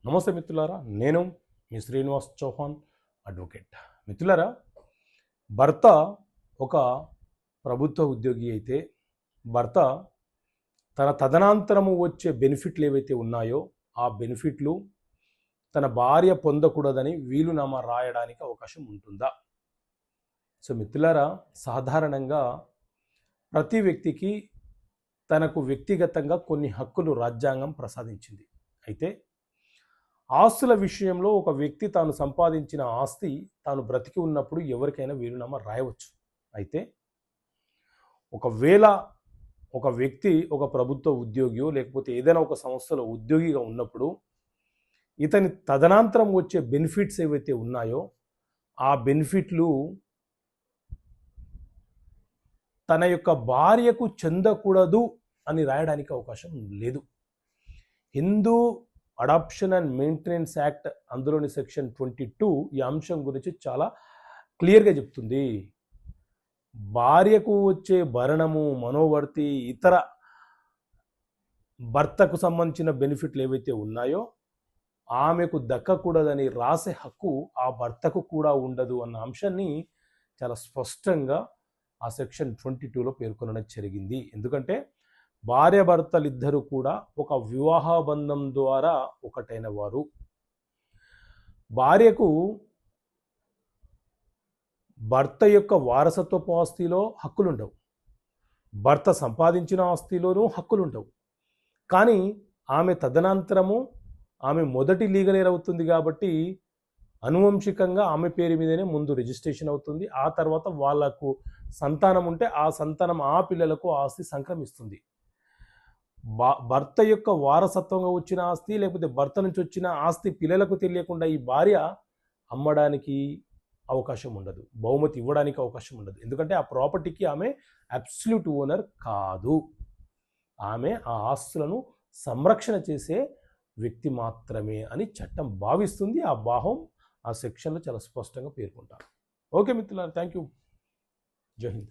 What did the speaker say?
నమస్తే మిత్రులారా, నేను మీ శ్రీనివాస్ చౌహాన్ అడ్వకేట్. మిత్రులారా, భర్త ఒక ప్రభుత్వ ఉద్యోగి అయితే భర్త తన తదనంతరము వచ్చే బెనిఫిట్లు ఏవైతే ఉన్నాయో ఆ బెనిఫిట్లు తన భార్య పొందకూడదని వీలునామా రాయడానికి అవకాశం ఉంటుందా? సో మిత్రులారా, సాధారణంగా ప్రతి వ్యక్తికి తనకు వ్యక్తిగతంగా కొన్ని హక్కులు రాజ్యాంగం ప్రసాదించింది. అయితే ఆస్తుల విషయంలో ఒక వ్యక్తి తాను సంపాదించిన ఆస్తి తాను బ్రతికి ఉన్నప్పుడు ఎవరికైనా వీలునామా రాయవచ్చు. అయితే ఒకవేళ ఒక వ్యక్తి ఒక ప్రభుత్వ ఉద్యోగియో లేకపోతే ఏదైనా ఒక సంస్థలో ఉద్యోగిగా ఉన్నప్పుడు ఇతని తదనంతరం వచ్చే బెనిఫిట్స్ ఏవైతే ఉన్నాయో ఆ బెనిఫిట్లు తన యొక్క భార్యకు చెందకూడదు అని రాయడానికి అవకాశం లేదు. Hindu adoption and maintenance act అందులోని సెక్షన్ 22 ఈ అంశం గురించి చాలా క్లియర్గా చెప్తుంది. భార్యకు వచ్చే భరణము, మనోవర్తి, ఇతర భర్తకు సంబంధించిన బెనిఫిట్లు ఏవైతే ఉన్నాయో ఆమెకు దక్కకూడదని రాసే హక్కు ఆ భర్తకు కూడా ఉండదు అన్న అంశాన్ని చాలా స్పష్టంగా ఆ సెక్షన్ 22లో పేర్కొనడం జరిగింది. ఎందుకంటే భార్యాభర్తలిద్దరూ కూడా ఒక వివాహ బంధం ద్వారా ఒకటైన వారు. భార్యకు భర్త యొక్క వారసత్వపు ఆస్తిలో హక్కులుండవు, భర్త సంపాదించిన ఆస్తిలోనూ హక్కులుండవు. కానీ ఆమె తదనంతరము ఆమె మొదటి లీగలేర్ అవుతుంది కాబట్టి అనువంశికంగా ఆమె పేరు మీదనే ముందు రిజిస్ట్రేషన్ అవుతుంది. ఆ తర్వాత వాళ్ళకు సంతానం ఉంటే ఆ సంతానం ఆ పిల్లలకు ఆస్తి సంక్రమిస్తుంది. భర్త యొక్క వారసత్వంగా వచ్చిన ఆస్తి లేకపోతే భర్త నుంచి వచ్చిన ఆస్తి పిల్లలకు తెలియకుండా ఈ భార్య అమ్మడానికి అవకాశం ఉండదు, బహుమతి ఇవ్వడానికి అవకాశం ఉండదు. ఎందుకంటే ఆ ప్రాపర్టీకి ఆమె అబ్సల్యూట్ ఓనర్ కాదు. ఆమె ఆ ఆస్తులను సంరక్షణ చేసే వ్యక్తి మాత్రమే అని చట్టం భావిస్తుంది. ఆ భావం ఆ సెక్షన్లో చాలా స్పష్టంగా పేర్కొంటారు. ఓకే మిత్రులారా, థ్యాంక్ యూ. జై హింద్.